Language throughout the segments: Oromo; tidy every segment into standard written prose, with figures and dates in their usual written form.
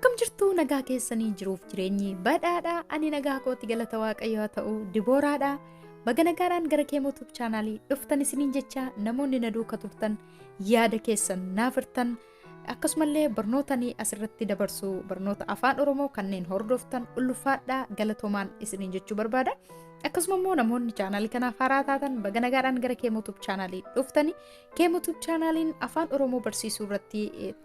Akkam jirtu nagaa keessanii jiruuf jireenyi badhaadhaa. Ani nagaa kooti galata waaqayyoo haa ta'u Dibooraadha. Baga nagaadhaan gara Kemo YouTube chaanaalii dhuftan isiniin jecha namoonni na duukaa turtan yaada keessan naaf hirtan akkasumallee barnootanii asirratti dabarsu barnoota Afaan Oromoo kanneen hordoftan ulfaadhaa galatoomaan isiniin jechuu barbaada. Akkasuma immoo namoonni chaanaalii kanaaf haaraa taatan baga nagaadhaan gara Kemo YouTube chaanaalii dhuftani. Kemo YouTube chaanaaliin Afaan Oromoo barsiisuu irratti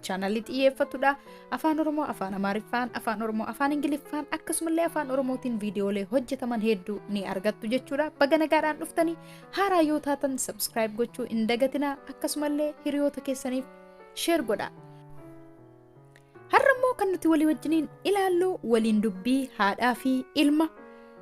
chaanaalii xiyyeeffatudha. Afaan Oromoo, Afaan Amaariffaan, Afaan Oromoo, Afaan Ingiliffaan akkasumallee Afaan Oromootiin viidiyoolee hojjetaman hedduu ni argattu jechuudha. Baga nagaadhaan dhuftani. Haaraa yoo taatan subscribe gochuu hin dagatina. Akkasumallee hiriyoota keessaniif share godhaa. Har'a immoo kan nuti walii wajjiniin ilaallu waliin dubbii haadhaa fi ilma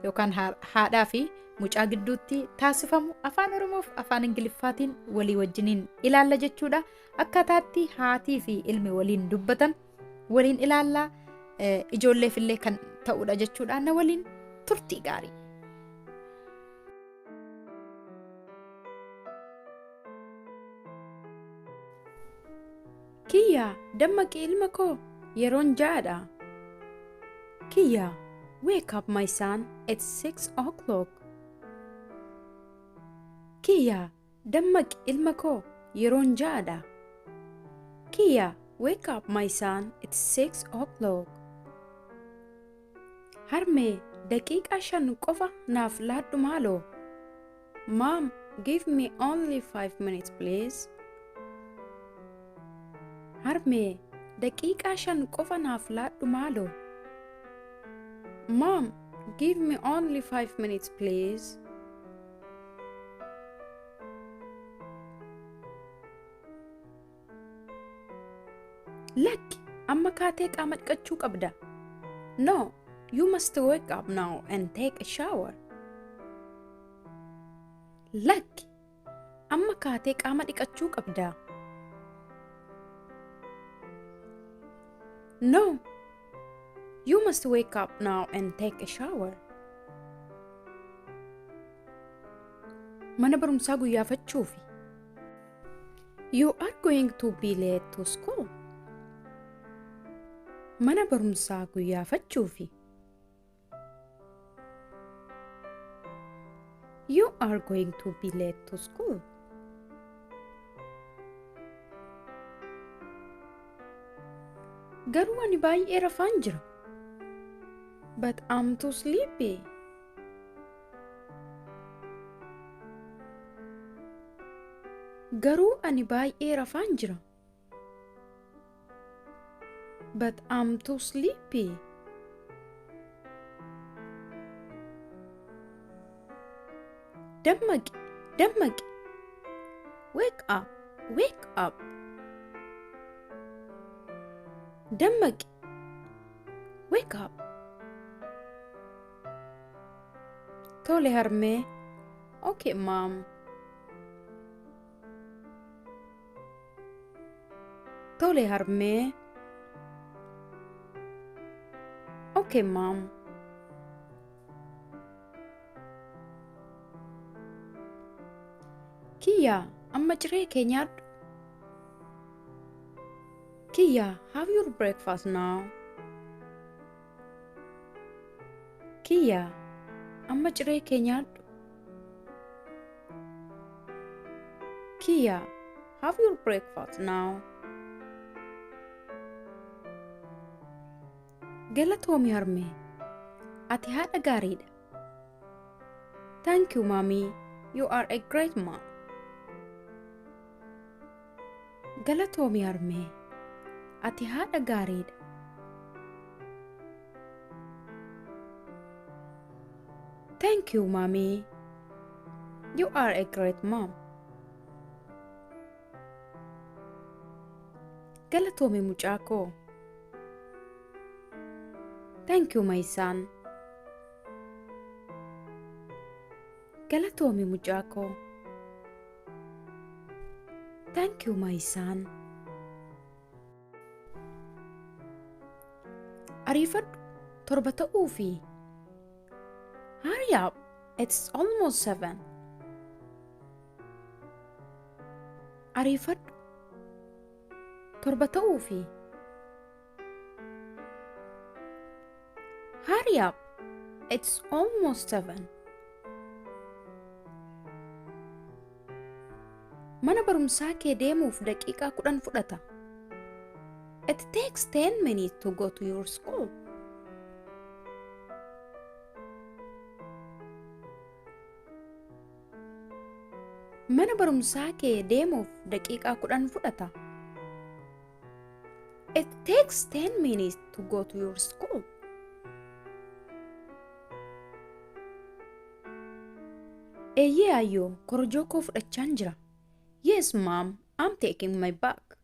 yookaan haadhaa fi mucaa gidduutti taasifamu Afaan Oromoof Afaan Ingiliffaatiin walii wajjiniin ilaalla jechuudha. Akkaataatti haatii fi ilmi waliin dubbatan waliin ilaallaa ijoolleefillee kan ta'udha jechuudha. Na waliin turtii gaarii. Kiyya dammaqi ilma koo yeroon ja'adha. Kiyya, wake up my son, it's 6 o'clock. Kiyya, dammaqi ilma koo yeroon ja'adha. Kiyya, wake up my son, it's 6 o'clock. Harmee, daqiiqaa 5 qofa naaf laadhu maaloo. Mom, give me only 5 minutes please. Harmee, daqiiqaa 5 qofa naaf laadhu maaloo. Mom, give me only 5 minutes please. Lakki, amma kaatee qaama dhiqachuu qabda. No, you must wake up now and take a shower. Lakki, amma kaatee qaama dhiqachuu qabda. No, you must wake up now and take a shower. Mana barumsaa guyyaafachuufi. You are going to be late to school. Mana barumsaa guyyaafachuufi. You are going to be late to school. Garuu ani baay'ee rafaan jira. But I'm too sleepy. Garuu ani baay'ee rafaan jira. But I'm too sleepy. Dammaqi, dammaqi. Wake up, wake up. Dammaqi, wake up. Tole harmee. Okay, mom. Tole harmee. Okay, mom. Kiyya, amma ciree kee nyaadhu. Kiyya, have your breakfast now. Kiyya, amma ciree kee nyaadhu. Kiyya, have your breakfast now. Galatoomi harmee. Ati haadha gaariidha. Thank you, mommy. You are a great mom. Galatoomi harmee. Ati haadha gaariidha. Thank you, mommy. You are a great mom. Galatoomi mucaa koo. Thank you, my son. Galatoomi mucaa koo. Thank you, my son. Ariifadhu, torba ta'uufi. Hurry up, it's almost 7. Ariifadhu, torba ta'uufi. Hurry up. It's almost 7. Mana barumsaa kee deemuuf daqiiqaa 10 fudhata. It takes 10 minutes to go to your school. Mana barumsaa kee deemuuf daqiiqaa 10 fudhata. It takes 10 minutes to go to your school. Eeyyee ayyoo, korojoo koo fudhachaan jira. Yes, mom, I'm taking my bag.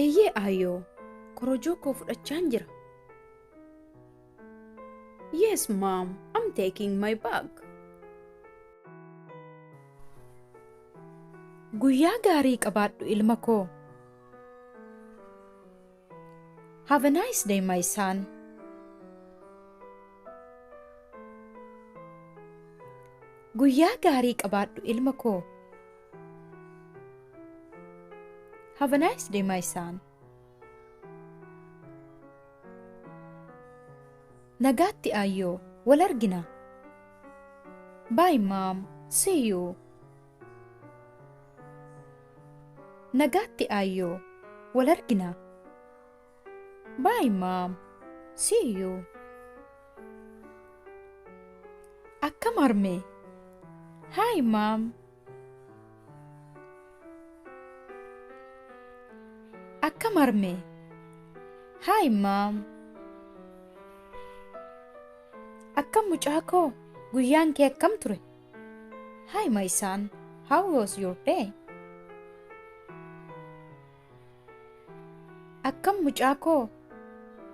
Eeyyee ayyoo, korojoo koo fudhachaan jira. Yes, mom, I'm taking my bag. Guyyaa gaarii qabaadhu ilma koo. Have a nice day, my son. Guyyaa gaarii qabaadhu ilma koo. Have a nice day, my son. Nagaatti ayyoo, wal argina. Bye, mom. See you. Nagaatti ayyoo, wal argina. Bye, mom. See you. Akkam harmee. Hi, mom. Akkam harmee. Hi, mom. Akkam mucaa koo, guyyaan kee akkam ture? Hi, my son. How was your day? Akkam mucaa koo,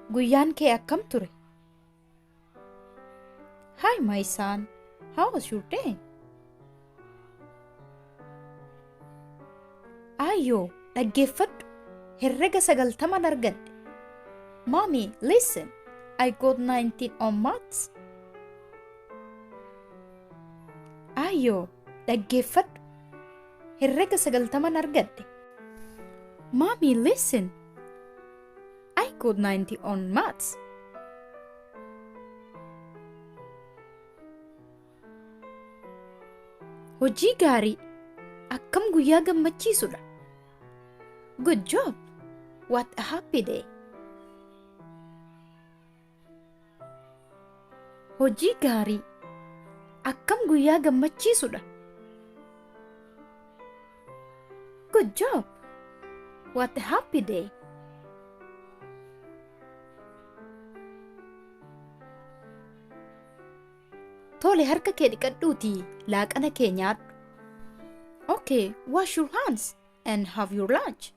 guyyaan kee akkam ture? Hi, my son. How was your day? Ayyoo, dhaggeeffadhu. Herrega 90 argadhe. Mommy, listen. I got 19 on maths. Ayyoo, dhaggeeffadhu. Herrega 90 argadhe. Mommy, listen. I got 90 on maths. Hojii gaarii. Akkam guyyaa gammachiisudha. Good job. What a happy day. Hojii gaarii. Akkam guyyaa gammachiisudha. Good job. What a happy day. Tole, harka kee dhiqadhuutii laaqana kee nyaadhu. Okay, wash your hands and have your lunch.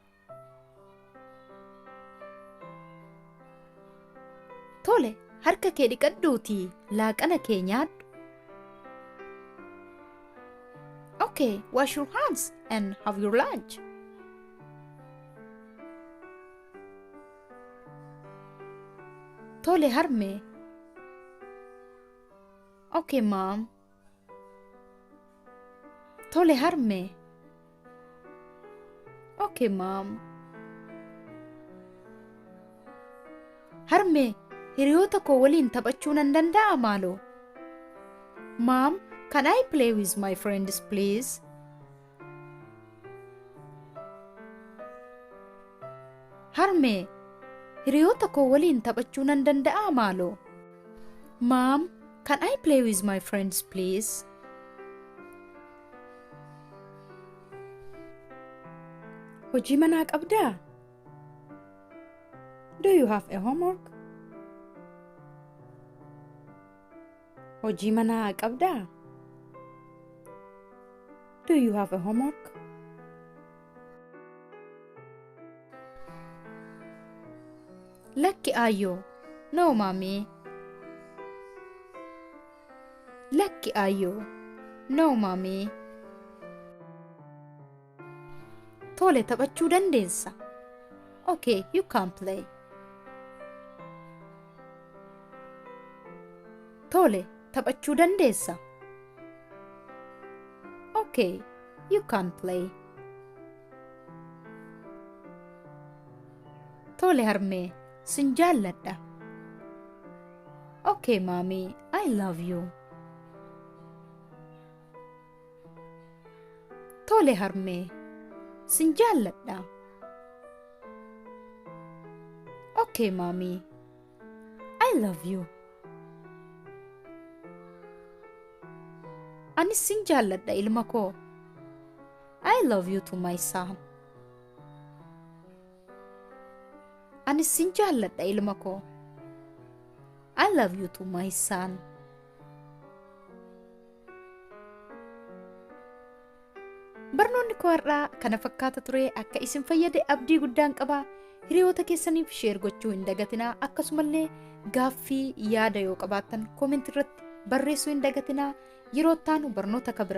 Tole, harka kee dhiqadhuutii laaqana kee nyaadhu. Okay, wash your hands and have your lunch. Tole harmee. Okay, mom. Tole harmee. Okay, mom. Harmee, hiriyoota koo waliin taphachuu nan danda'a maaloo? Mom, can I play with my friends, please? Harmee, hiriyoota koo waliin taphachuu nan danda'a maaloo? Mom, can I play with my friends, please? Hojii manaa qabdaa? Do you have a homework? Hojii manaa qabdaa? Do you have a homework? Lakki ayyoo. No, mommy. Lakki ayyoo. No, mommy. Tole, taphachuu dandeessa. Okay, you can play. Tole, taphachuu dandeessa. Okay, you can play. Tole harmee, sin jaalladha. Okay, mommy, I love you. Tole harmee, sin jaalladha. Okay, mommy, I love you. Anis sin jaalladha ilma koo. I love you to my son. Anis sin jaalladha ilma koo. I love you to my son. Barnoonni koo har'aa kana fakkaata ture. Akka isin fayyade abdii guddaan qaba. Hiriyoota keessaniif sheer gochuu hin dagatinaa. Akkasumallee gaaffii yaada yoo qabaattan koomentii irratti barreessuu hin dagatinaa. Yeroo itti aanu barnoota kabiraan